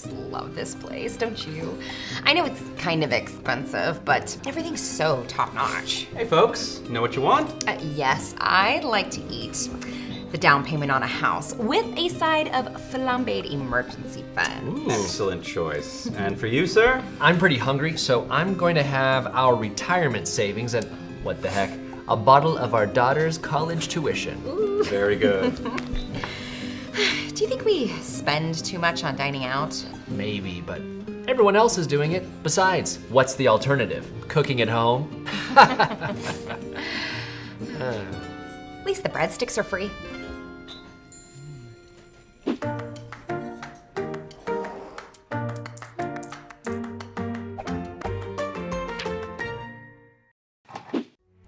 just love this place, don't you? I know it's kind of expensive, but everything's so top-notch. Hey folks, know what you want? Yes, I'd like to eat the down payment on a house with a side of flambéed emergency fund. Ooh, excellent choice. And for you, sir? I'm pretty hungry, so I'm going to have our retirement savings and, what the heck, a bottle of our daughter's college tuition. Ooh. Very good. Do you think we spend too much on dining out? Maybe, but everyone else is doing it. Besides, what's the alternative? Cooking at home? At least the breadsticks are free.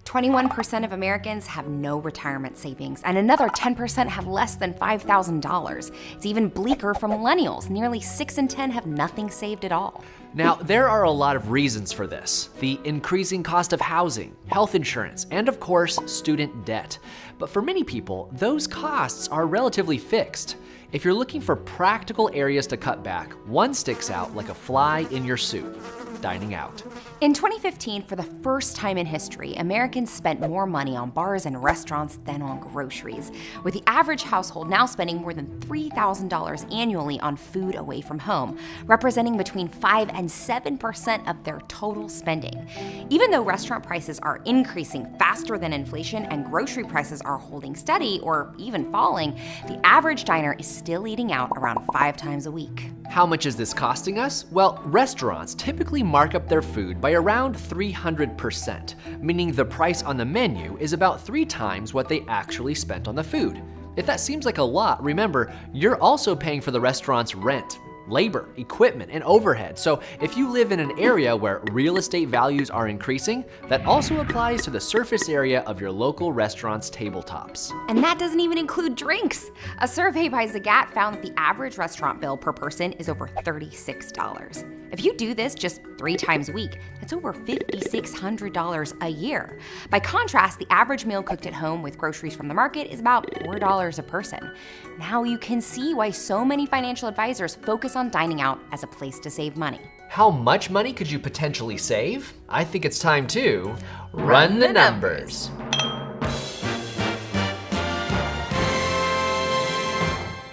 %21 of Americans have no retirement savings, and another 10% have less than $5,000. It's even bleaker for millennials. Nearly 6 in 10 have nothing saved at all. Now, there are a lot of reasons for this. The increasing cost of housing, health insurance, and of course, student debt. But for many people, those costs are relatively fixed. If you're looking for practical areas to cut back, one sticks out like a fly in your soup: dining out. In 2015, for the first time in history, Americans spent more money on bars and restaurants than on groceries, with the average household now spending more than $3,000 annually on food away from home, representing between 5 and 7% of their total spending. Even though restaurant prices are increasing faster than inflation and grocery prices are holding steady or even falling, the average diner is still eating out around 5 times a week. How much is this costing us? Well, restaurants typically mark up their food by around 300%, meaning the price on the menu is about 3 times what they actually spent on the food. If that seems like a lot, remember, you're also paying for the restaurant's rent, labor, equipment, and overhead. So if you live in an area where real estate values are increasing, that also applies to the surface area of your local restaurant's tabletops. And that doesn't even include drinks. A survey by Zagat found that the average restaurant bill per person is over $36. If you do this just 3 times a week, that's over $5,600 a year. By contrast, the average meal cooked at home with groceries from the market is about $4 a person. Now you can see why so many financial advisors focus on dining out as a place to save money. How much money could you potentially save? I think it's time to run the numbers.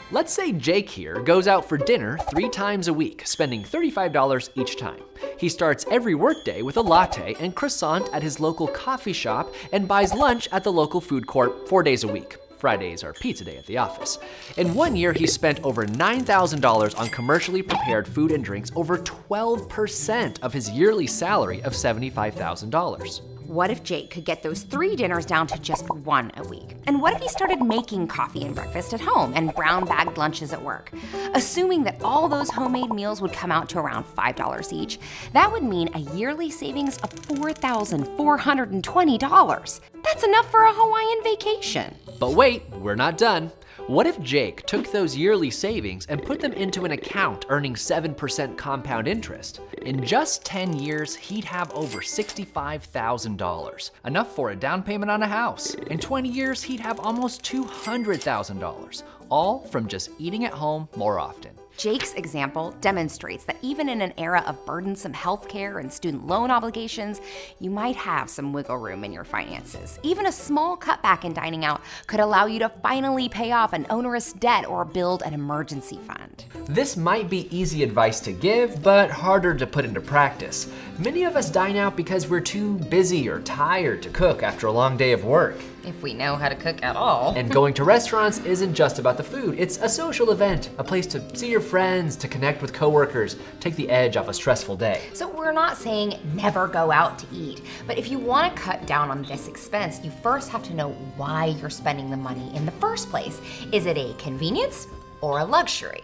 Let's say Jake here goes out for dinner 3 times a week, spending $35 each time. He starts every workday with a latte and croissant at his local coffee shop and buys lunch at the local food court 4 days a week. Fridays are pizza day at the office. In 1 year, he spent over $9,000 on commercially prepared food and drinks, over 12% of his yearly salary of $75,000. What if Jake could get those 3 dinners down to just 1 a week? And what if he started making coffee and breakfast at home and brown-bagged lunches at work? Assuming that all those homemade meals would come out to around $5 each, that would mean a yearly savings of $4,420. That's enough for a Hawaiian vacation. But wait, we're not done. What if Jake took those yearly savings and put them into an account earning 7% compound interest? In just 10 years, he'd have over $65,000, enough for a down payment on a house. In 20 years, he'd have almost $200,000, all from just eating at home more often. Jake's example demonstrates that even in an era of burdensome healthcare and student loan obligations, you might have some wiggle room in your finances. Even a small cutback in dining out could allow you to finally pay off an onerous debt or build an emergency fund. This might be easy advice to give, but harder to put into practice. Many of us dine out because we're too busy or tired to cook after a long day of work. If we know how to cook at all. And going to restaurants isn't just about the food. It's a social event, a place to see your friends, to connect with coworkers, take the edge off a stressful day. So we're not saying never go out to eat, but if you want to cut down on this expense, you first have to know why you're spending the money in the first place. Is it a convenience or a luxury?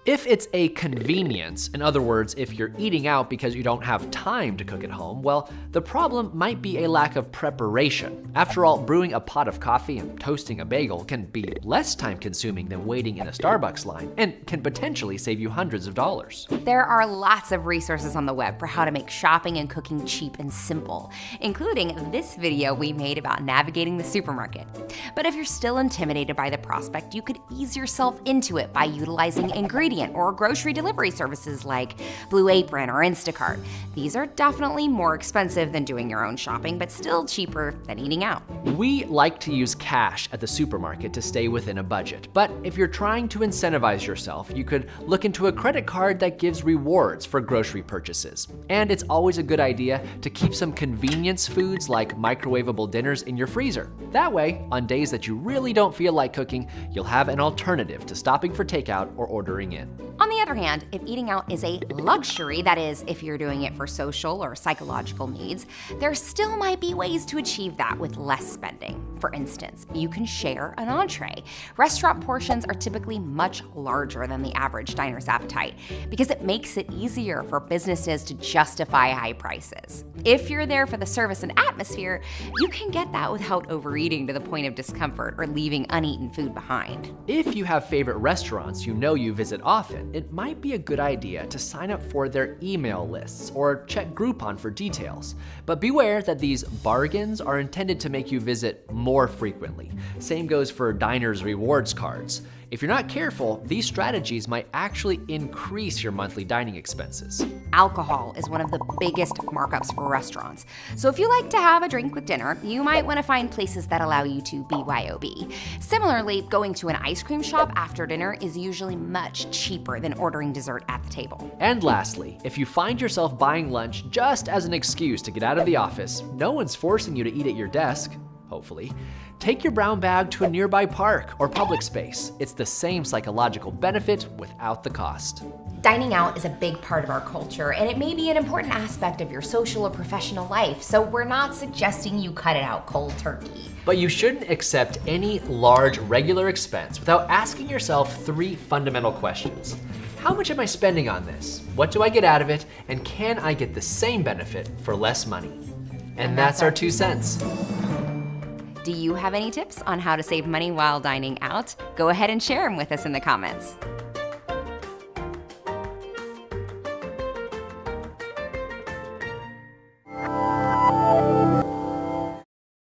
If it's a convenience, in other words, if you're eating out because you don't have time to cook at home, well, the problem might be a lack of preparation. After all, brewing a pot of coffee and toasting a bagel can be less time-consuming than waiting in a Starbucks line and can potentially save you hundreds of dollars. There are lots of resources on the web for how to make shopping and cooking cheap and simple, including this video we made about navigating the supermarket. But if you're still intimidated by the prospect, you could ease yourself into it by utilizing ingredients ingredient or grocery delivery services like Blue Apron or Instacart. These are definitely more expensive than doing your own shopping, but still cheaper than eating out. We like to use cash at the supermarket to stay within a budget, but if you're trying to incentivize yourself, you could look into a credit card that gives rewards for grocery purchases. And it's always a good idea to keep some convenience foods like microwavable dinners in your freezer. That way, on days that you really don't feel like cooking, you'll have an alternative to stopping for takeout or ordering in. On the other hand, if eating out is a luxury, that is, if you're doing it for social or psychological needs, there still might be ways to achieve that with less spending. For instance, you can share an entree. Restaurant portions are typically much larger than the average diner's appetite because it makes it easier for businesses to justify high prices. If you're there for the service and atmosphere, you can get that without overeating to the point of discomfort or leaving uneaten food behind. If you have favorite restaurants you know you visit often, it might be a good idea to sign up for their email lists or check Groupon for details. But beware that these bargains are intended to make you visit more frequently. Same goes for diners' rewards cards. If you're not careful, these strategies might actually increase your monthly dining expenses. Alcohol is one of the biggest markups for restaurants. So if you like to have a drink with dinner, you might want to find places that allow you to BYOB. Similarly, going to an ice cream shop after dinner is usually much cheaper than ordering dessert at the table. And lastly, if you find yourself buying lunch just as an excuse to get out of the office, no one's forcing you to eat at your desk, hopefully. Take your brown bag to a nearby park or public space. It's the same psychological benefit without the cost. Dining out is a big part of our culture, and it may be an important aspect of your social or professional life, so we're not suggesting you cut it out cold turkey. But you shouldn't accept any large regular expense without asking yourself 3 fundamental questions. How much am I spending on this? What do I get out of it? And can I get the same benefit for less money? And that's our 2 cents. Do you have any tips on how to save money while dining out? Go ahead and share them with us in the comments.